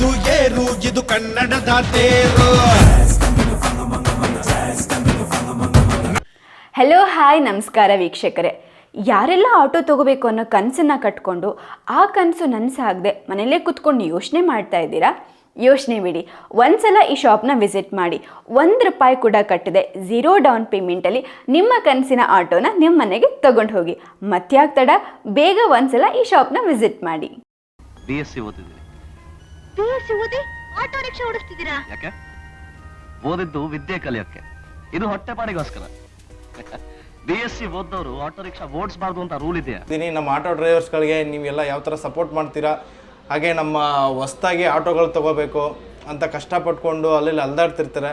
ಇದು ಏರು ಇದು ಕನ್ನಡದ ತೇರು. ಹಲೋ ಹಾಯ್ ನಮಸ್ಕಾರ ವೀಕ್ಷಕರೇ. ಯಾರೆಲ್ಲ ಆಟೋ ತಗೋಬೇಕು ಅನ್ನೋ ಕನಸನ್ನು ಕಟ್ಕೊಂಡು ಆ ಕನಸು ನನಸಾಗದೆ ಮನೆಯಲ್ಲೇ ಕೂತ್ಕೊಂಡು ಯೋಚನೆ ಮಾಡ್ತಾ ಇದ್ದೀರಾ? ಯೋಚನೆ ಬಿಡಿ, ಒಂದ್ಸಲ ಈ ಶಾಪ್ನ ವಿಸಿಟ್ ಮಾಡಿ. ₹1 ಕೂಡ ಕಟ್ಟಿದೆ 0 ಡೌನ್ ಪೇಮೆಂಟಲ್ಲಿ ನಿಮ್ಮ ಕನಸಿನ ಆಟೋನ ನಿಮ್ಮ ಮನೆಗೆ ತಗೊಂಡು ಹೋಗಿ. ಮತ್ತ್ಯಾಕೆ ತಡ, ಬೇಗ ಒಂದ್ಸಲ ಈ ಶಾಪ್ನ ವಿಸಿಟ್ ಮಾಡಿ. BSc ಓದಿದ್ದೀನಿ. BSc ಓದಿ ಆಟೋ ರಿಕ್ಷಾ ಓಡಿಸ್ತಿದ್ದೀರಾ? ಯಾಕೆ? ಓದಿದ್ದು ವಿದ್ಯೆ ಕಲಿಯೋಕ್ಕೆ, ಇದು ಹೊಟ್ಟೆಪಾಡಿಗೋಸ್ಕರ. BSc ಓದ್ದವರು ಆಟೋ ರಿಕ್ಷಾ ಓಡಿಸಬಾರ್ದು ಅಂತ ರೂಲ್ ಇದೆಯಾ? ನಮ್ಮ ಆಟೋ ಡ್ರೈವರ್ಸ್ಗಳಿಗೆ ನೀವೆಲ್ಲ ಯಾವ ಥರ ಸಪೋರ್ಟ್ ಮಾಡ್ತೀರಾ, ಹಾಗೆ ನಮ್ಮ ಹೊಸ್ದಾಗಿ ಆಟೋಗಳು ತೊಗೋಬೇಕು ಅಂತ ಕಷ್ಟಪಟ್ಕೊಂಡು ಅಲ್ಲಿ ಅಲ್ದಾಡ್ತಿರ್ತಾರೆ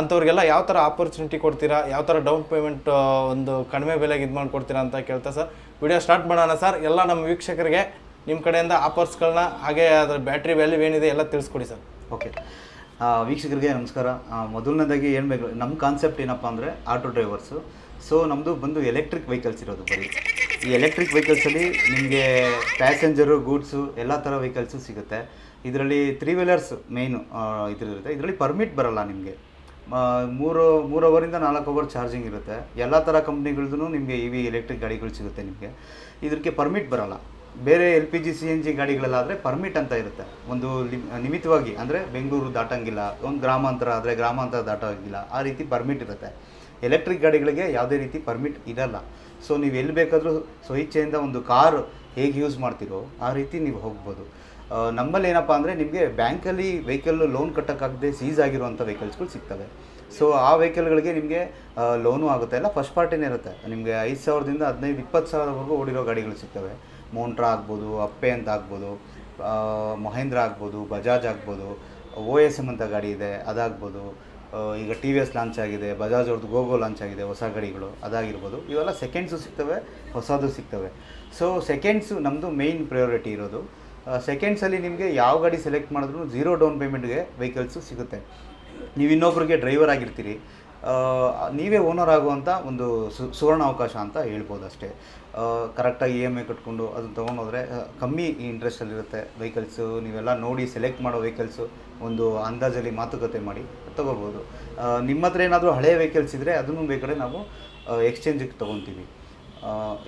ಅಂಥವ್ರಿಗೆಲ್ಲ ಯಾವ ಥರ ಆಪರ್ಚುನಿಟಿ ಕೊಡ್ತೀರಾ, ಯಾವ ಥರ ಡೌನ್ ಪೇಮೆಂಟ್ ಒಂದು ಕಡಿಮೆ ಬೆಲೆಗೆ ಇದು ಮಾಡಿಕೊಡ್ತೀರಾ ಅಂತ ಕೇಳ್ತಾ ಸರ್, ವಿಡಿಯೋ ಸ್ಟಾರ್ಟ್ ಮಾಡೋಣ ಸರ್. ಎಲ್ಲ ನಮ್ಮ ವೀಕ್ಷಕರಿಗೆ ನಿಮ್ಮ ಕಡೆಯಿಂದ ಆಫರ್ಸ್ಗಳನ್ನ ಹಾಗೆ ಅದರ ಬ್ಯಾಟ್ರಿ ವ್ಯಾಲ್ಯೂ ಏನಿದೆ ಎಲ್ಲ ತಿಳಿಸ್ಕೊಡಿ ಸರ್. ಓಕೆ, ವೀಕ್ಷಕರಿಗೆ ನಮಸ್ಕಾರ. ಮೊದಲನೇದಾಗಿ ಏನು ಬೇಕು, ನಮ್ಮ ಕಾನ್ಸೆಪ್ಟ್ ಏನಪ್ಪ ಅಂದರೆ ಆಟೋ ಡ್ರೈವರ್ಸು. ಸೊ ನಮ್ಮದು ಬಂದು ಎಲೆಕ್ಟ್ರಿಕ್ ವೆಹಿಕಲ್ಸ್ ಇರೋದು ಬರೀ. ಈ ಎಲೆಕ್ಟ್ರಿಕ್ ವೆಹಿಕಲ್ಸಲ್ಲಿ ನಿಮಗೆ ಪ್ಯಾಸೆಂಜರು, ಗೂಡ್ಸು ಎಲ್ಲ ಥರ ವೆಹಿಕಲ್ಸು ಸಿಗುತ್ತೆ. ಇದರಲ್ಲಿ 3 ವೀಲರ್ಸ್ ಮೇಯ್ನು ಇದಿರುತ್ತೆ. ಇದರಲ್ಲಿ ಪರ್ಮಿಟ್ ಬರೋಲ್ಲ ನಿಮಗೆ. 3 ಅವರಿಂದ 4 ಅವರ್ ಚಾರ್ಜಿಂಗ್ ಇರುತ್ತೆ. ಎಲ್ಲ ಥರ ಕಂಪ್ನಿಗಳದ್ದು ನಿಮಗೆ ಎಲೆಕ್ಟ್ರಿಕ್ ಗಾಡಿಗಳು ಸಿಗುತ್ತೆ ನಿಮಗೆ. ಇದಕ್ಕೆ ಪರ್ಮಿಟ್ ಬರೋಲ್ಲ. ಬೇರೆ LPG CNG ಗಾಡಿಗಳಲ್ಲಾದರೆ ಪರ್ಮಿಟ್ ಅಂತ ಇರುತ್ತೆ, ಒಂದು ನಿಮಿತ್ತವಾಗಿ, ಅಂದರೆ ಬೆಂಗಳೂರು ದಾಟಂಗಿಲ್ಲ, ಒಂದು ಗ್ರಾಮಾಂತರ ಆದರೆ ಗ್ರಾಮಾಂತರ ದಾಟೋಂಗಿಲ್ಲ, ಆ ರೀತಿ ಪರ್ಮಿಟ್ ಇರುತ್ತೆ. ಎಲೆಕ್ಟ್ರಿಕ್ ಗಾಡಿಗಳಿಗೆ ಯಾವುದೇ ರೀತಿ ಪರ್ಮಿಟ್ ಇರಲ್ಲ. ಸೊ ನೀವು ಎಲ್ಲಿ ಬೇಕಾದರೂ ಸ್ವಇಚ್ಛೆಯಿಂದ ಒಂದು ಕಾರು ಹೇಗೆ ಯೂಸ್ ಮಾಡ್ತೀರೋ ಆ ರೀತಿ ನೀವು ಹೋಗ್ಬೋದು. ನಮ್ಮಲ್ಲಿ ಏನಪ್ಪ ಅಂದರೆ ನಿಮಗೆ ಬ್ಯಾಂಕಲ್ಲಿ ವೆಹಿಕಲ್ಲು ಲೋನ್ ಕಟ್ಟೋಕ್ಕಾಗದೆ ಸೀಸ್ ಆಗಿರುವಂಥ ವೆಹಿಕಲ್ಸ್ಗಳು ಸಿಗ್ತವೆ. ಸೊ ಆ ವೆಹಿಕಲ್ಗಳಿಗೆ ನಿಮಗೆ ಲೋನು ಆಗುತ್ತೆ. ಎಲ್ಲ ಫಸ್ಟ್ ಪಾರ್ಟಿನೇ ಇರುತ್ತೆ. ನಿಮಗೆ 5,000ದಿಂದ 15-20 ಸಾವಿರವರೆಗೂ ಓಡಿರೋ ಗಾಡಿಗಳು ಸಿಗ್ತವೆ. ಮೋಂಟ್ರಾ ಆಗ್ಬೋದು, ಅಪ್ಪೆ ಅಂತ ಆಗ್ಬೋದು, ಮಹೇಂದ್ರ ಆಗ್ಬೋದು, ಬಜಾಜ್ ಆಗ್ಬೋದು, OSM ಅಂತ ಗಾಡಿ ಇದೆ ಅದಾಗ್ಬೋದು. ಈಗ TVS ಲಾಂಚ್ ಆಗಿದೆ, ಬಜಾಜ್ ಅವ್ರದ್ದು ಗೋಗೋ ಲಾಂಚ್ ಆಗಿದೆ, ಹೊಸ ಗಾಡಿಗಳು ಅದಾಗಿರ್ಬೋದು. ಇವೆಲ್ಲ ಸೆಕೆಂಡ್ಸು ಸಿಗ್ತವೆ, ಹೊಸದು ಸಿಗ್ತವೆ. ಸೊ ಸೆಕೆಂಡ್ಸು ನಮ್ಮದು ಮೇಯ್ನ್ ಪ್ರಯಾರಿಟಿ ಇರೋದು. ಸೆಕೆಂಡ್ಸಲ್ಲಿ ನಿಮಗೆ ಯಾವ ಗಾಡಿ ಸೆಲೆಕ್ಟ್ ಮಾಡಿದ್ರು 0 ಡೌನ್ ಪೇಮೆಂಟ್ಗೆ ವೆಹಿಕಲ್ಸು ಸಿಗುತ್ತೆ. ನೀವು ಇನ್ನೊಬ್ರಿಗೆ ಡ್ರೈವರ್ ಆಗಿರ್ತೀರಿ, ನೀವೇ ಓನರ್ ಆಗುವಂಥ ಒಂದು ಸುವರ್ಣ ಅವಕಾಶ ಅಂತ ಹೇಳ್ಬೋದು ಅಷ್ಟೇ. ಕರೆಕ್ಟಾಗಿ EMI ಕಟ್ಕೊಂಡು ಅದನ್ನು ತೊಗೊಂಡೋದ್ರೆ ಕಮ್ಮಿ ಇಂಟ್ರೆಸ್ಟಲ್ಲಿರುತ್ತೆ ವೆಹಿಕಲ್ಸು. ನೀವೆಲ್ಲ ನೋಡಿ ಸೆಲೆಕ್ಟ್ ಮಾಡೋ ವೆಹಿಕಲ್ಸು ಒಂದು ಅಂದಾಜಲ್ಲಿ ಮಾತುಕತೆ ಮಾಡಿ ತೊಗೋಬೋದು. ನಿಮ್ಮ ಹತ್ರ ಏನಾದರೂ ಹಳೆಯ ವೆಹಿಕಲ್ಸ್ ಇದ್ದರೆ ಅದನ್ನು ಬೇಕಾದ್ರೆ ನಾವು ಎಕ್ಸ್ಚೇಂಜಿಗೆ ತೊಗೊತೀವಿ.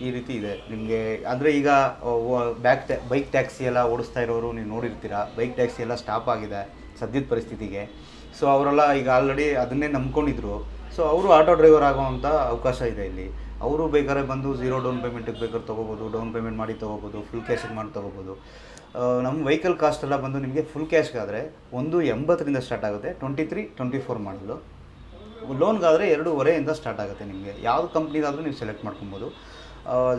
ಈ ರೀತಿ ಇದೆ ನಿಮಗೆ. ಅಂದರೆ ಈಗ ಬೈಕ್ ಟ್ಯಾಕ್ಸಿ ಎಲ್ಲ ಓಡಿಸ್ತಾ ಇರೋರು ನೀವು ನೋಡಿರ್ತೀರ. ಬೈಕ್ ಟ್ಯಾಕ್ಸಿ ಎಲ್ಲ ಸ್ಟಾಪ್ ಆಗಿದೆ ಸದ್ಯದ ಪರಿಸ್ಥಿತಿಗೆ. ಸೊ ಅವರೆಲ್ಲ ಈಗ ಆಲ್ರೆಡಿ ಅದನ್ನೇ ನಂಬ್ಕೊಂಡಿದ್ರು. ಸೊ ಅವರು ಆಟೋ ಡ್ರೈವರ್ ಆಗೋವಂಥ ಅವಕಾಶ ಇದೆ ಇಲ್ಲಿ. ಅವರು ಬೇಕಾದ್ರೆ ಬಂದು 0 ಡೌನ್ ಪೇಮೆಂಟಿಗೆ ಬೇಕಾದ್ರೆ ತೊಗೋಬೋದು, ಡೌನ್ ಪೇಮೆಂಟ್ ಮಾಡಿ ತೊಗೋಬೋದು, ಫುಲ್ ಕ್ಯಾಶಿಗೆ ಮಾಡಿ ತೊಗೋಬೋದು. ನಮ್ಮ ವೆಹಿಕಲ್ ಕಾಸ್ಟ್ ಎಲ್ಲ ಬಂದು ನಿಮಗೆ ಫುಲ್ ಕ್ಯಾಶ್ಗಾದರೆ 180ರಿಂದ ಸ್ಟಾರ್ಟ್ ಆಗುತ್ತೆ, 23-24 ಮಾಡಲು. ಲೋನ್ಗಾದರೆ 2.5ಯಿಂದ ಸ್ಟಾರ್ಟ್ ಆಗುತ್ತೆ. ನಿಮಗೆ ಯಾವುದು ಕಂಪ್ನಿದಾದರೂ ನೀವು ಸೆಲೆಕ್ಟ್ ಮಾಡ್ಕೊಬೋದು.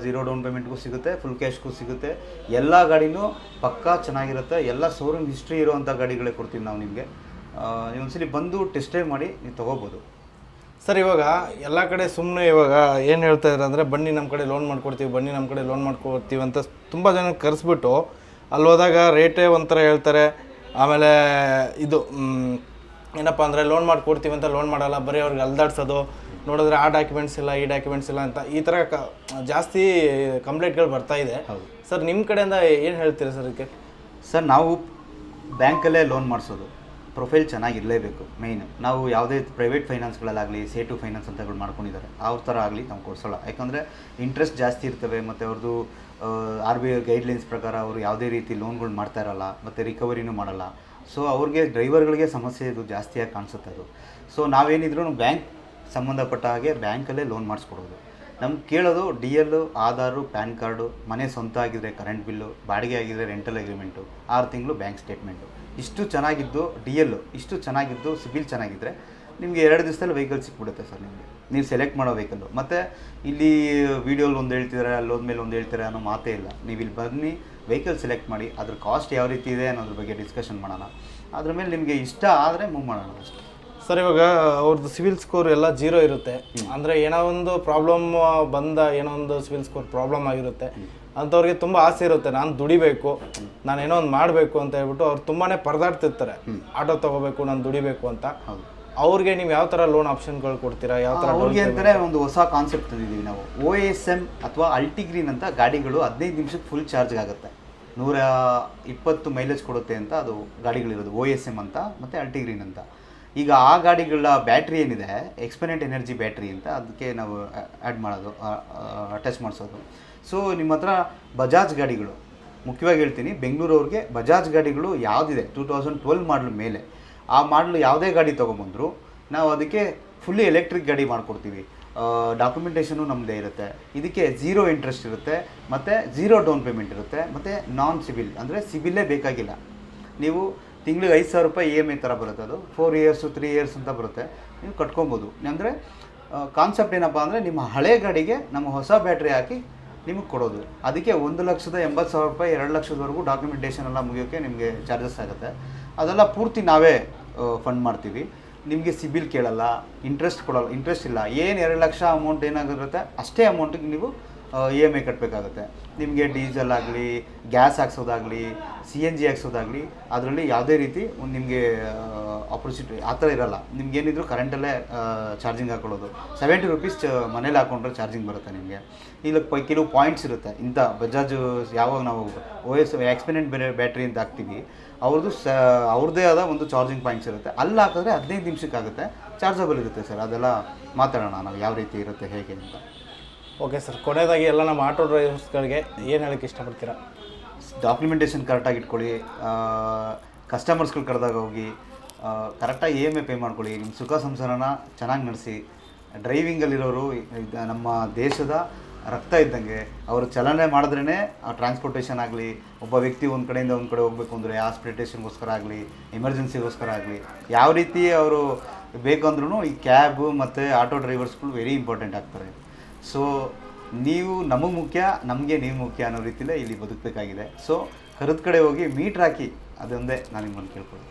0 ಡೌನ್ ಪೇಮೆಂಟ್ಗೂ ಸಿಗುತ್ತೆ, ಫುಲ್ ಕ್ಯಾಶ್ಗೂ ಸಿಗುತ್ತೆ. ಎಲ್ಲ ಗಾಡಿನೂ ಪಕ್ಕಾ ಚೆನ್ನಾಗಿರುತ್ತೆ. ಎಲ್ಲ ಶೋರೂಮ್ ಹಿಸ್ಟ್ರಿ ಇರೋವಂಥ ಗಾಡಿಗಳೇ ಕೊಡ್ತೀವಿ ನಾವು ನಿಮಗೆ. ಒಂದ್ಸಲಿ ಬಂದು ಟೆಸ್ಟ್ ಡ್ರೈವ್ ಮಾಡಿ ನೀವು ತೊಗೋಬೋದು. ಸರ್ ಇವಾಗ ಎಲ್ಲ ಕಡೆ ಸುಮ್ಮನೆ ಇವಾಗ ಏನು ಹೇಳ್ತಾ ಇದ್ದಾರೆ ಅಂದರೆ ಬನ್ನಿ ನಮ್ಮ ಕಡೆ ಲೋನ್ ಮಾಡ್ಕೊಡ್ತೀವಿ, ಬನ್ನಿ ನಮ್ಮ ಕಡೆ ಲೋನ್ ಮಾಡ್ಕೊಡ್ತೀವಿ ಅಂತ ತುಂಬ ಜನ ಕರೆಸ್ಬಿಟ್ಟು ಅಲ್ಲಿ ಹೋದಾಗ ರೇಟೇ ಒಂಥರ ಹೇಳ್ತಾರೆ. ಆಮೇಲೆ ಇದು ಏನಪ್ಪ ಅಂದರೆ ಲೋನ್ ಮಾಡಿಕೊಡ್ತೀವಿ ಅಂತ ಲೋನ್ ಮಾಡಲ್ಲ, ಬರೀ ಅವ್ರಿಗೆ ಅಲ್ದಾಡ್ಸೋದು, ನೋಡಿದ್ರೆ ಆ ಡಾಕ್ಯುಮೆಂಟ್ಸ್ ಇಲ್ಲ, ಈ ಡಾಕ್ಯುಮೆಂಟ್ಸ್ ಇಲ್ಲ ಅಂತ ಈ ಥರ ಜಾಸ್ತಿ ಕಂಪ್ಲೇಂಟ್ಗಳು ಬರ್ತಾ ಇದೆ. ಸರ್ ನಿಮ್ಮ ಕಡೆಯಿಂದ ಏನು ಹೇಳ್ತೀರಾ ಸರ್ ಇದಕ್ಕೆ? ಸರ್ ನಾವು ಬ್ಯಾಂಕಲ್ಲೇ ಲೋನ್ ಮಾಡಿಸೋದು. ಪ್ರೊಫೈಲ್ ಚೆನ್ನಾಗಿರಲೇಬೇಕು ಮೇಯ್ನು. ನಾವು ಯಾವುದೇ ಪ್ರೈವೇಟ್ ಫೈನಾನ್ಸ್ಗಳಲ್ಲಾಗಲಿ, ಸೇಟು ಫೈನಾನ್ಸ್ ಅಂತಗಳು ಮಾಡ್ಕೊಂಡಿದ್ದಾರೆ ಅವ್ರ ಥರ ಆಗಲಿ ನಾವು ಕೊಡಿಸೋಲ್ಲ. ಯಾಕಂದರೆ ಇಂಟ್ರೆಸ್ಟ್ ಜಾಸ್ತಿ ಇರ್ತವೆ, ಮತ್ತು ಅವ್ರದ್ದು RBI ಗೈಡ್ಲೈನ್ಸ್ ಪ್ರಕಾರ ಅವರು ಯಾವುದೇ ರೀತಿ ಲೋನ್ಗಳು ಮಾಡ್ತಾ ಇರಲ್ಲ, ಮತ್ತು ರಿಕವರಿನೂ ಮಾಡಲ್ಲ. ಸೊ ಅವ್ರಿಗೆ ಡ್ರೈವರ್ಗಳಿಗೆ ಸಮಸ್ಯೆ ಇದು ಜಾಸ್ತಿಯಾಗಿ ಕಾಣಿಸುತ್ತೆ ಅದು. ಸೊ ನಾವೇನಿದ್ರು ಬ್ಯಾಂಕ್ ಸಂಬಂಧಪಟ್ಟ ಹಾಗೆ ಬ್ಯಾಂಕಲ್ಲೇ ಲೋನ್ ಮಾಡಿಸ್ಕೊಡೋದು. ನಮ್ಗೆ ಕೇಳೋದು DL, ಆಧಾರು, ಪ್ಯಾನ್ ಕಾರ್ಡು, ಮನೆ ಸ್ವಂತ ಆಗಿದ್ದರೆ ಕರೆಂಟ್ ಬಿಲ್ಲು, ಬಾಡಿಗೆ ಆಗಿದ್ದರೆ ರೆಂಟಲ್ ಅಗ್ರಿಮೆಂಟು, 6 ತಿಂಗಳು ಬ್ಯಾಂಕ್ ಸ್ಟೇಟ್ಮೆಂಟು. ಇಷ್ಟು ಚೆನ್ನಾಗಿದ್ದು DL, ಇಷ್ಟು ಚೆನ್ನಾಗಿದ್ದು ಸಿಬಿಲ್ ಚೆನ್ನಾಗಿದ್ದರೆ ನಿಮಗೆ 2 ದಿವಸದಲ್ಲಿ ವೆಹಿಕಲ್ ಸಿಕ್ಬಿಡುತ್ತೆ ಸರ್ ನಿಮಗೆ. ನೀವು ಸೆಲೆಕ್ಟ್ ಮಾಡೋ ವೆಹಿಕಲ್ಲು. ಮತ್ತು ಇಲ್ಲಿ ವೀಡಿಯೋಲಿ ಒಂದು ಹೇಳ್ತಿದ್ದಾರೆ, ಅಲ್ಲಿ ಹೋದ್ಮೇಲೆ ಒಂದು ಹೇಳ್ತಾರೆ ಅನ್ನೋ ಮಾತೇ ಇಲ್ಲ. ನೀವು ಇಲ್ಲಿ ಬನ್ನಿ, ವೆಹಿಕಲ್ ಸೆಲೆಕ್ಟ್ ಮಾಡಿ, ಅದ್ರ ಕಾಸ್ಟ್ ಯಾವ ರೀತಿ ಇದೆ ಅನ್ನೋದ್ರ ಬಗ್ಗೆ ಡಿಸ್ಕಷನ್ ಮಾಡೋಣ. ಅದ್ರ ಮೇಲೆ ನಿಮಗೆ ಇಷ್ಟ ಆದರೆ ಮೂವ್ ಮಾಡೋಣ ಅಷ್ಟೇ. ಸರ್ ಇವಾಗ ಅವ್ರದ್ದು ಸಿವಿಲ್ ಸ್ಕೋರ್ ಎಲ್ಲ 0 ಇರುತ್ತೆ. ಅಂದರೆ ಏನೋ ಒಂದು ಪ್ರಾಬ್ಲಮ್ ಏನೋ ಒಂದು ಸಿವಿಲ್ ಸ್ಕೋರ್ ಪ್ರಾಬ್ಲಮ್ ಆಗಿರುತ್ತೆ ಅಂಥವ್ರಿಗೆ ತುಂಬ ಆಸೆ ಇರುತ್ತೆ, ನಾನು ದುಡಿಬೇಕು, ನಾನು ಏನೋ ಒಂದು ಮಾಡಬೇಕು ಅಂತ ಹೇಳ್ಬಿಟ್ಟು ಅವ್ರು ತುಂಬಾ ಪರದಾಡ್ತಿರ್ತಾರೆ. ಆಟೋ ತೊಗೋಬೇಕು, ನಾನು ದುಡಿಬೇಕು ಅಂತ. ಅವ್ರಿಗೆ ನೀವು ಯಾವ ಥರ ಲೋನ್ ಆಪ್ಷನ್ಗಳು ಕೊಡ್ತೀರಾ? ಯಾವ ಥರ ಅವ್ರಿಗೆ ಅಂತಾರೆ ಒಂದು ಹೊಸ ಕಾನ್ಸೆಪ್ಟ್ ತಂದಿದ್ದೀವಿ ನಾವು. OSM ಅಥವಾ ಅಲ್ಟಿಗ್ರೀನ್ ಅಂತ ಗಾಡಿಗಳು 15 ನಿಮಿಷಕ್ಕೆ ಫುಲ್ ಚಾರ್ಜ್ ಆಗುತ್ತೆ. 120 ಮೈಲೇಜ್ ಕೊಡುತ್ತೆ ಅಂತ ಅದು ಗಾಡಿಗಳಿರೋದು OSM ಅಂತ ಮತ್ತು ಅಲ್ಟಿಗ್ರೀನ್ ಅಂತ. ಈಗ ಆ ಗಾಡಿಗಳ ಬ್ಯಾಟ್ರಿ ಏನಿದೆ ಎಕ್ಸ್ಪೆನೆಂಟ್ ಎನರ್ಜಿ ಬ್ಯಾಟ್ರಿ ಅಂತ, ಅದಕ್ಕೆ ನಾವು ಆ್ಯಡ್ ಮಾಡೋದು, ಅಟ್ಯಾಚ್ ಮಾಡಿಸೋದು. ಸೊ ನಿಮ್ಮ ಹತ್ರ ಬಜಾಜ್ ಗಾಡಿಗಳು, ಮುಖ್ಯವಾಗಿ ಹೇಳ್ತೀನಿ ಬೆಂಗಳೂರವ್ರಿಗೆ ಬಜಾಜ್ ಗಾಡಿಗಳು ಯಾವುದಿದೆ 2012 ಮಾಡಲ್ ಮೇಲೆ, ಆ ಮಾಡಲು ಯಾವುದೇ ಗಾಡಿ ತೊಗೊಂಬಂದ್ರು ನಾವು ಅದಕ್ಕೆ ಫುಲ್ಲಿ ಎಲೆಕ್ಟ್ರಿಕ್ ಗಾಡಿ ಮಾಡಿಕೊಡ್ತೀವಿ. ಡಾಕ್ಯುಮೆಂಟೇಷನು ನಮ್ಮದೇ ಇರುತ್ತೆ. ಇದಕ್ಕೆ 0 ಇಂಟ್ರೆಸ್ಟ್ ಇರುತ್ತೆ ಮತ್ತು 0 ಡೌನ್ ಪೇಮೆಂಟ್ ಇರುತ್ತೆ ಮತ್ತು ನಾನ್ ಸಿಬಿಲ್, ಅಂದರೆ ಸಿಬಿಲ್ಲೇ ಬೇಕಾಗಿಲ್ಲ. ನೀವು ತಿಂಗಳಿಗೆ 5,000 ರೂಪಾಯಿ EMI ಥರ ಬರುತ್ತೆ, ಅದು 4 ಇಯರ್ಸ್ 3 ಇಯರ್ಸ್ ಅಂತ ಬರುತ್ತೆ, ನೀವು ಕಟ್ಕೊಬೋದು. ಅಂದರೆ ಕಾನ್ಸೆಪ್ಟ್ ಏನಪ್ಪ ಅಂದರೆ ನಿಮ್ಮ ಹಳೆ ಗಾಡಿಗೆ ನಮ್ಮ ಹೊಸ ಬ್ಯಾಟ್ರಿ ಹಾಕಿ ನಿಮಗೆ ಕೊಡೋದು. ಅದಕ್ಕೆ 1,80,000 ರೂಪಾಯಿ 2 ಲಕ್ಷದವರೆಗೂ ಡಾಕ್ಯುಮೆಂಟೇಷನ್ ಎಲ್ಲ ಮುಗಿಯೋಕ್ಕೆ ನಿಮಗೆ ಚಾರ್ಜಸ್ ಆಗುತ್ತೆ. ಅದೆಲ್ಲ ಪೂರ್ತಿ ನಾವೇ ಫಂಡ್ ಮಾಡ್ತೀವಿ. ನಿಮಗೆ ಸಿಬಿಲ್ ಕೇಳಲ್ಲ, ಇಂಟ್ರೆಸ್ಟ್ ಕೊಡಲ್ಲ, ಇಂಟ್ರೆಸ್ಟ್ ಇಲ್ಲ. ಏನು 2 ಲಕ್ಷ ಅಮೌಂಟ್ ಏನಾಗಿರುತ್ತೆ ಅಷ್ಟೇ ಅಮೌಂಟಿಗೆ ನೀವು EMI ಕಟ್ಟಬೇಕಾಗುತ್ತೆ. ನಿಮಗೆ ಡೀಸೆಲ್ ಆಗಲಿ, ಗ್ಯಾಸ್ ಹಾಕ್ಸೋದಾಗಲಿ, CNG ಹಾಕ್ಸೋದಾಗಲಿ, ಅದರಲ್ಲಿ ಯಾವುದೇ ರೀತಿ ನಿಮಗೆ ಆಪರ್ಚುನಿಟಿ ಆ ಥರ ಇರೋಲ್ಲ. ನಿಮ್ಗೇನಿದ್ರು ಕರೆಂಟಲ್ಲೇ ಚಾರ್ಜಿಂಗ್ ಹಾಕೊಳ್ಳೋದು. 70 ರೂಪೀಸ್ ಮನೇಲಿ ಹಾಕೊಂಡ್ರೆ ಚಾರ್ಜಿಂಗ್ ಬರುತ್ತೆ ನಿಮಗೆ. ಇಲ್ಲ ಕೆಲವು ಪಾಯಿಂಟ್ಸ್ ಇರುತ್ತೆ. ಇಂಥ ಬಜಾಜ್ ಯಾವಾಗ ನಾವು ಎಕ್ಸ್ಪೆನೆಂಟ್ ಬ್ಯಾಟ್ರಿ ಅಂತ ಹಾಕ್ತೀವಿ, ಅವ್ರದ್ದೇ ಆದ ಒಂದು ಚಾರ್ಜಿಂಗ್ ಪಾಯಿಂಟ್ಸ್ ಇರುತ್ತೆ. ಅಲ್ಲಿ ಹಾಕಿದ್ರೆ 15 ನಿಮಿಷಕ್ಕಾಗುತ್ತೆ, ಚಾರ್ಜಬಲ್ ಇರುತ್ತೆ ಸರ್. ಅದೆಲ್ಲ ಮಾತಾಡೋಣ ನಾವು ಯಾವ ರೀತಿ ಇರುತ್ತೆ ಹೇಗೆ ಅಂತ. ಓಕೆ ಸರ್, ಕೊನೆಯದಾಗಿ ಎಲ್ಲ ನಮ್ಮ ಆಟೋ ಡ್ರೈವರ್ಸ್ಗಳಿಗೆ ಏನು ಹೇಳೋಕ್ಕೆ ಇಷ್ಟಪಡ್ತೀರಾ? ಡಾಕ್ಯುಮೆಂಟೇಷನ್ ಕರೆಕ್ಟಾಗಿ ಇಟ್ಕೊಳ್ಳಿ, ಕಸ್ಟಮರ್ಸ್ಗಳು ಕರೆದಾಗ ಹೋಗಿ ಕರೆಕ್ಟಾಗಿ EMI ಪೇ ಮಾಡ್ಕೊಳ್ಳಿ, ನಿಮ್ಮ ಸುಖ ಸಂಸಾರನ ಚೆನ್ನಾಗಿ ನಡೆಸಿ. ಡ್ರೈವಿಂಗಲ್ಲಿರೋರು ನಮ್ಮ ದೇಶದ ರಕ್ತ ಇದ್ದಂಗೆ, ಅವರು ಚಲನೆ ಮಾಡಿದ್ರೇ ಟ್ರಾನ್ಸ್ಪೋರ್ಟೇಷನ್ ಆಗಲಿ, ಒಬ್ಬ ವ್ಯಕ್ತಿ ಒಂದು ಕಡೆಯಿಂದ ಒಂದು ಕಡೆ ಹೋಗಬೇಕು ಅಂದರೆ ಹಾಸ್ಪಿಟೇಷನ್ಗೋಸ್ಕರ ಆಗಲಿ, ಎಮರ್ಜೆನ್ಸಿಗೋಸ್ಕರ ಆಗಲಿ, ಯಾವ ರೀತಿ ಅವರು ಬೇಕಂದ್ರೂ ಈ ಕ್ಯಾಬು ಮತ್ತು ಆಟೋ ಡ್ರೈವರ್ಸ್ಗಳು ವೆರಿ ಇಂಪಾರ್ಟೆಂಟ್ ಆಗ್ತಾರೆ. ಸೊ ನೀವು ನಮಗೆ ಮುಖ್ಯ, ನಮಗೆ ನೀವು ಮುಖ್ಯ ಅನ್ನೋ ರೀತಿಯಲ್ಲೇ ಇಲ್ಲಿ ಬದುಕಬೇಕಾಗಿದೆ. ಸೊ ಕರೆದ ಕಡೆ ಹೋಗಿ ಮೀಟ್ರ್ ಹಾಕಿ, ಅದೊಂದೇ ನಾನು ನಿಮ್ಮನ್ನು ಕೇಳ್ಕೊಳ್ಳಿ.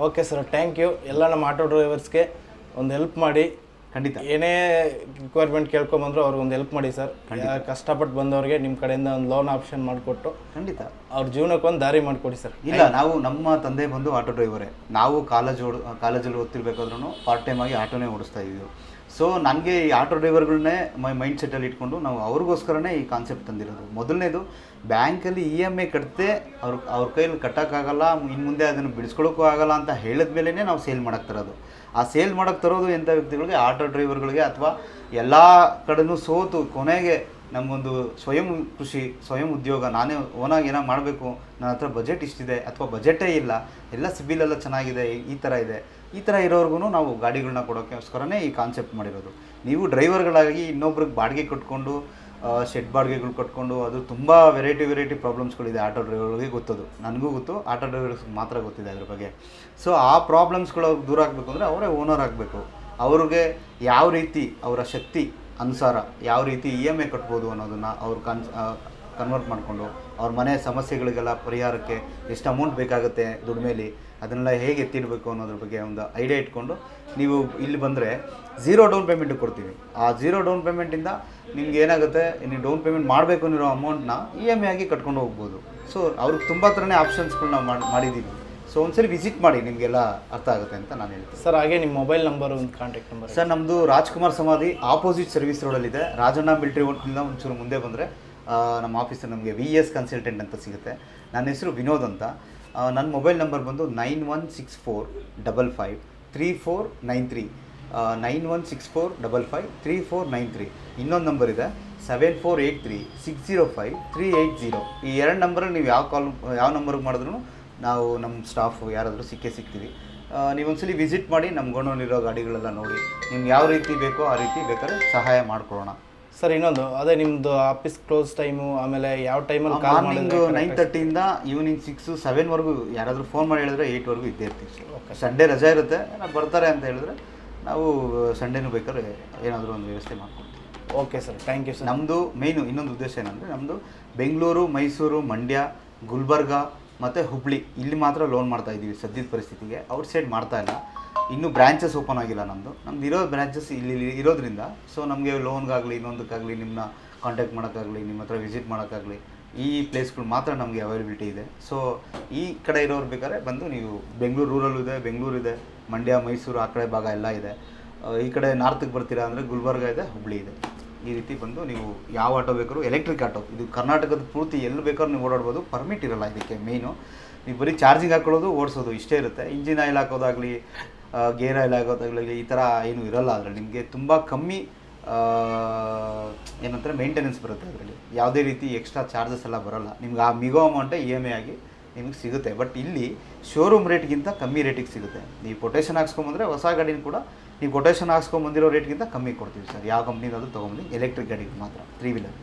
Okay sir, thank you. ಎಲ್ಲ ನಮ್ಮ ಆಟೋ ಡ್ರೈವರ್ಸ್ಗೆ ಒಂದು ಹೆಲ್ಪ್ ಮಾಡಿ. ಖಂಡಿತ ಏನೇ ರಿಕ್ವೈರ್ಮೆಂಟ್ ಕೇಳ್ಕೊಂಬಂದ್ರು ಅವ್ರಿಗೆ ಒಂದು ಹೆಲ್ಪ್ ಮಾಡಿ ಸರ್. ಕಷ್ಟಪಟ್ಟು ಬಂದವ್ರಿಗೆ ನಿಮ್ಮ ಕಡೆಯಿಂದ ಒಂದು ಲೋನ್ ಆಪ್ಷನ್ ಮಾಡಿಕೊಟ್ಟು ಖಂಡಿತ ಅವ್ರ ಜೀವನಕ್ಕೆ ಒಂದು ದಾರಿ ಮಾಡಿಕೊಡಿ ಸರ್. ಇಲ್ಲ, ನಾವು ನಮ್ಮ ತಂದೆ ಬಂದು ಆಟೋ ಡ್ರೈವರೇ. ನಾವು ಕಾಲೇಜಲ್ಲಿ ಓದ್ತಿರ್ಬೇಕಾದ್ರೂ ಪಾರ್ಟ್ ಟೈಮ್ ಆಗಿ ಆಟೋನೇ ಓಡಿಸ್ತಾ ಇದ್ದೀವಿ. ಸೊ ನನಗೆ ಈ ಆಟೋ ಡ್ರೈವರ್ಗಳನ್ನೇ ಮೈಂಡ್ ಸೆಟ್ಟಲ್ಲಿ ಇಟ್ಕೊಂಡು ನಾವು ಅವ್ರಿಗೋಸ್ಕರನೇ ಈ ಕಾನ್ಸೆಪ್ಟ್ ತಂದಿರೋದು. ಮೊದಲನೇದು, ಬ್ಯಾಂಕಲ್ಲಿ EMI ಕಟ್ತೆ ಅವ್ರ ಕೈಯಲ್ಲಿ ಕಟ್ಟೋಕ್ಕಾಗಲ್ಲ, ಇನ್ನು ಮುಂದೆ ಅದನ್ನು ಬಿಡಿಸ್ಕೊಳ್ಳೋಕ್ಕೂ ಆಗಲ್ಲ ಅಂತ ಹೇಳಿದ ಮೇಲೇ ನಾವು ಸೇಲ್ ಮಾಡೋಕ್ಕೆ ತರೋದು. ಆ ಸೇಲ್ ಮಾಡೋಕ್ಕೆ ತರೋದು ಎಂಥ ವ್ಯಕ್ತಿಗಳಿಗೆ, ಆಟೋ ಡ್ರೈವರ್ಗಳಿಗೆ, ಅಥವಾ ಎಲ್ಲ ಕಡೆನೂ ಸೋತು ಕೊನೆಗೆ ನಮಗೊಂದು ಸ್ವಯಂ ಕೃಷಿ, ಸ್ವಯಂ ಉದ್ಯೋಗ, ನಾನೇ ಓನಾಗಿ ಏನೋ ಮಾಡಬೇಕು, ನನ್ನ ಹತ್ರ ಬಜೆಟ್ ಇಷ್ಟಿದೆ ಅಥವಾ ಬಜೆಟೇ ಇಲ್ಲ, ಎಲ್ಲ ಸಿಬಿಲೆಲ್ಲ ಚೆನ್ನಾಗಿದೆ, ಈ ಥರ ಇರೋರ್ಗು ನಾವು ಗಾಡಿಗಳನ್ನ ಕೊಡೋಕ್ಕೋಸ್ಕರನೇ ಈ ಕಾನ್ಸೆಪ್ಟ್ ಮಾಡಿರೋದು. ನೀವು ಡ್ರೈವರ್ಗಳಾಗಿ ಇನ್ನೊಬ್ರಿಗೆ ಬಾಡಿಗೆ ಕಟ್ಕೊಂಡು, ಶೆಡ್ ಬಾಡಿಗೆಗಳು ಕಟ್ಕೊಂಡು, ಅದು ತುಂಬ ವೆರೈಟಿ ಪ್ರಾಬ್ಲಮ್ಸ್ಗಳಿದೆ ಆಟೋ ಡ್ರೈವರ್ಗಳಿಗೆ. ಗೊತ್ತದು, ನನಗೂ ಗೊತ್ತು, ಆಟೋ ಡ್ರೈವರ್ಸ್ಗೆ ಮಾತ್ರ ಗೊತ್ತಿದೆ ಅದ್ರ ಬಗ್ಗೆ. ಸೊ ಆ ಪ್ರಾಬ್ಲಮ್ಸ್ಗಳು ಅವ್ರಿಗೆ ದೂರ ಆಗಬೇಕು ಅಂದರೆ ಅವರೇ ಓನರ್ ಆಗಬೇಕು. ಅವ್ರಿಗೆ ಯಾವ ರೀತಿ ಅವರ ಶಕ್ತಿ ಅನುಸಾರ ಯಾವ ರೀತಿ EMI ಕಟ್ಬೋದು ಅನ್ನೋದನ್ನು ಅವ್ರು ಕನ್ವರ್ಟ್ ಮಾಡಿಕೊಂಡು, ಅವ್ರ ಮನೆ ಸಮಸ್ಯೆಗಳಿಗೆಲ್ಲ ಪರಿಹಾರಕ್ಕೆ ಎಷ್ಟು ಅಮೌಂಟ್ ಬೇಕಾಗುತ್ತೆ ದುಡಿಮೇಲಿ, ಅದನ್ನೆಲ್ಲ ಹೇಗೆ ಎತ್ತಿಡಬೇಕು ಅನ್ನೋದ್ರ ಬಗ್ಗೆ ಒಂದು ಐಡಿಯಾ ಇಟ್ಕೊಂಡು ನೀವು ಇಲ್ಲಿ ಬಂದರೆ 0 ಡೌನ್ ಪೇಮೆಂಟ್ ಕೊಡ್ತೀವಿ. ಆ 0 ಡೌನ್ ಪೇಮೆಂಟಿಂದ ನಿಮ್ಗೆ ಏನಾಗುತ್ತೆ, ನೀವು ಡೌನ್ ಪೇಮೆಂಟ್ ಮಾಡಬೇಕು ಅನ್ನೋ ಅಮೌಂಟ್ನ EMI ಆಗಿ ಕಟ್ಕೊಂಡು ಹೋಗ್ಬೋದು. ಸೊ ಅವ್ರಿಗೆ ತುಂಬ ಥರನೇ ಆಪ್ಷನ್ಸ್ಗಳು ನಾವು ಮಾಡಿದ್ದೀವಿ. ಸೊ ಒಂದ್ಸರಿ ವಿಸಿಟ್ ಮಾಡಿ, ನಿಮಗೆಲ್ಲ ಅರ್ಥ ಆಗುತ್ತೆ ಅಂತ ನಾನು ಹೇಳ್ತೀನಿ ಸರ್. ಹಾಗೆ ನಿಮ್ಮ ಮೊಬೈಲ್ ನಂಬರ್, ಒಂದು ಕಾಂಟ್ಯಾಕ್ಟ್ ನಂಬರ್ ಸರ್. ನಮ್ಮದು ರಾಜ್ಕುಮಾರ್ ಸಮಾಧಿ ಆಪೋಸಿಟ್ ಸರ್ವಿಸ್ ರೋಡಲ್ಲಿದೆ. ರಾಜಣ್ಣ ಮಿಲ್ಟ್ರಿ ಹೋಟ್ಲಿಂದ ಒಂಚೂರು ಮುಂದೆ ಬಂದರೆ ನಮ್ಮ ಆಫೀಸಲ್ಲಿ ನಮಗೆ VS ಕನ್ಸಲ್ಟೆಂಟ್ ಅಂತ ಸಿಗುತ್ತೆ. ನನ್ನ ಹೆಸರು ವಿನೋದ್ ಅಂತ. ನನ್ನ ಮೊಬೈಲ್ ನಂಬರ್ ಬಂದು 9164553493, 9164553493. ಇನ್ನೊಂದು ನಂಬರ್ ಇದೆ 7483605380. ಈ 2 ನಂಬರಲ್ಲಿ ನೀವು ಯಾವ ನಂಬರ್ಗೆ ಮಾಡಿದ್ರು ನಾವು ನಮ್ಮ ಸ್ಟಾಫು ಯಾರಾದರೂ ಸಿಗ್ತೀವಿ. ನೀವೊಂದ್ಸಲಿ ವಿಸಿಟ್ ಮಾಡಿ, ನಮ್ಮ ಗೋಡೌನಲ್ಲಿರೋ ಗಾಡಿಗಳೆಲ್ಲ ನೋಡಿ, ನಿಮ್ಗೆ ಯಾವ ರೀತಿ ಬೇಕೋ ಆ ರೀತಿ ಬೇಕಾದ್ರೆ ಸಹಾಯ ಮಾಡ್ಕೊಳ್ಳೋಣ ಸರ್. ಇನ್ನೊಂದು ಅದೇ ನಿಮ್ಮದು ಆಫೀಸ್ ಕ್ಲೋಸ್ ಟೈಮು, ಆಮೇಲೆ ಯಾವ ಟೈಮಲ್ಲಿ ಮಾರ್ನಿಂಗ್ 9:30 ಈವ್ನಿಂಗ್ 6-7ವರೆಗೂ ಯಾರಾದರೂ ಫೋನ್ ಮಾಡಿ ಹೇಳಿದ್ರೆ 8ವರೆಗೂ ಇದ್ದೇ ಇರ್ತೀವಿ ಸರ್. ಓಕೆ, ಸಂಡೇ ರಜಾ ಇರುತ್ತೆ, ಬರ್ತಾರೆ ಅಂತ ಹೇಳಿದ್ರೆ ನಾವು ಸಂಡೇನೂ ಬೇಕಾದ್ರೆ ಏನಾದರೂ ಒಂದು ವ್ಯವಸ್ಥೆ ಮಾಡ್ಕೊಡ್ತೀವಿ. Okay sir, thank you sir. ನಮ್ಮದು ಮೇಯ್ನು ಇನ್ನೊಂದು ಉದ್ದೇಶ ಏನಂದರೆ, ನಮ್ಮದು ಬೆಂಗಳೂರು, ಮೈಸೂರು, ಮಂಡ್ಯ, ಗುಲ್ಬರ್ಗ ಮತ್ತು ಹುಬ್ಳಿ ಇಲ್ಲಿ ಮಾತ್ರ ಲೋನ್ ಮಾಡ್ತಾ ಇದ್ದೀವಿ ಸದ್ಯದ ಪರಿಸ್ಥಿತಿಗೆ. ಔಟ್ ಸೈಡ್ ಮಾಡ್ತಾ ಇಲ್ಲ. ಇನ್ನೂ ಬ್ರ್ಯಾಂಚಸ್ ಓಪನ್ ಆಗಿಲ್ಲ ನಮ್ಮದು ಇರೋ ಬ್ರ್ಯಾಂಚಸ್ ಇಲ್ಲಿ ಇರೋದ್ರಿಂದ. ಸೊ ನಮಗೆ ಲೋನ್ಗಾಗಲಿ ಇನ್ನೊಂದಕ್ಕಾಗಲಿ ನಿಮ್ಮನ್ನ ಕಾಂಟ್ಯಾಕ್ಟ್ ಮಾಡೋಕ್ಕಾಗಲಿ, ನಿಮ್ಮ ಹತ್ರ ವಿಸಿಟ್ ಮಾಡೋಕ್ಕಾಗಲಿ, ಈ ಪ್ಲೇಸ್ಗಳು ಮಾತ್ರ ನಮಗೆ ಅವೈಲಬಿಲಿಟಿ ಇದೆ. ಸೊ ಈ ಕಡೆ ಇರೋರು ಬೇಕಾದ್ರೆ ಬಂದು, ನೀವು ಬೆಂಗಳೂರು ರೂರಲ್ಲೂ ಇದೆ, ಬೆಂಗಳೂರು ಇದೆ, ಮಂಡ್ಯ, ಮೈಸೂರು ಆ ಕಡೆ ಭಾಗ ಎಲ್ಲ ಇದೆ. ಈ ಕಡೆ ನಾರ್ತಿಗೆ ಬರ್ತೀರಾ ಅಂದರೆ ಗುಲ್ಬರ್ಗ ಇದೆ, ಹುಬ್ಳಿ ಇದೆ. ಈ ರೀತಿ ಬಂದು ನೀವು ಯಾವ ಆಟೋ ಬೇಕಾದ್ರೂ ಎಲೆಕ್ಟ್ರಿಕ್ ಆಟೋ, ಇದು ಕರ್ನಾಟಕದ ಪೂರ್ತಿ ಎಲ್ಲಿ ಬೇಕಾದ್ರೂ ನೀವು ಓಡಾಡ್ಬೋದು. ಪರ್ಮಿಟ್ ಇರಲ್ಲ ಇದಕ್ಕೆ ಮೇಯ್ನು. ನೀವು ಬರೀ ಚಾರ್ಜಿಂಗ್ ಹಾಕೊಳ್ಳೋದು ಓಡಿಸೋದು ಇಷ್ಟೇ ಇರುತ್ತೆ. ಇಂಜಿನ್ ಆಯಿಲ್ ಹಾಕೋದಾಗಲಿ ಗೇರ್ ಆಯಿಲ್ ಹಾಕೋದಾಗಲಿ ಈ ಥರ ಏನೂ ಇರಲ್ಲ ಅದರಲ್ಲಿ. ನಿಮಗೆ ತುಂಬ ಕಮ್ಮಿ ಏನಂತಾರೆ ಮೇಂಟೆನೆನ್ಸ್ ಬರುತ್ತೆ ಅದರಲ್ಲಿ. ಯಾವುದೇ ರೀತಿ ಎಕ್ಸ್ಟ್ರಾ ಚಾರ್ಜಸ್ ಎಲ್ಲ ಬರೋಲ್ಲ ನಿಮ್ಗೆ. ಆ ಮಿಗೋ ಅಮೌಂಟೇ EMI ಆಗಿ ನಿಮಗೆ ಸಿಗುತ್ತೆ. ಬಟ್ ಇಲ್ಲಿ ಶೋರೂಮ್ ರೇಟ್ಗಿಂತ ಕಮ್ಮಿ ರೇಟಿಗೆ ಸಿಗುತ್ತೆ. ನೀವು ಕೊಟೇಶನ್ ಹಾಕ್ಸ್ಕೊಂಬಂದರೆ ಹೊಸ ಗಾಡಿನ ಕೂಡ ನೀವು ಕೊಟೇಶನ್ ಹಾಕ್ಸ್ಕೊಂಬಂದಿರೋ ರೇಟ್ಗಿಂತ ಕಮ್ಮಿ ಕೊಡ್ತೀವಿ ಸರ್. ಯಾವ ಕಂಪ್ನಿದಾದ್ರೂ ತೊಗೊಂಬಂದು ಎಲೆಕ್ಟ್ರಿಕ್ ಗಾಡಿಗೆ ಮಾತ್ರ 3 ವೀಲರ್.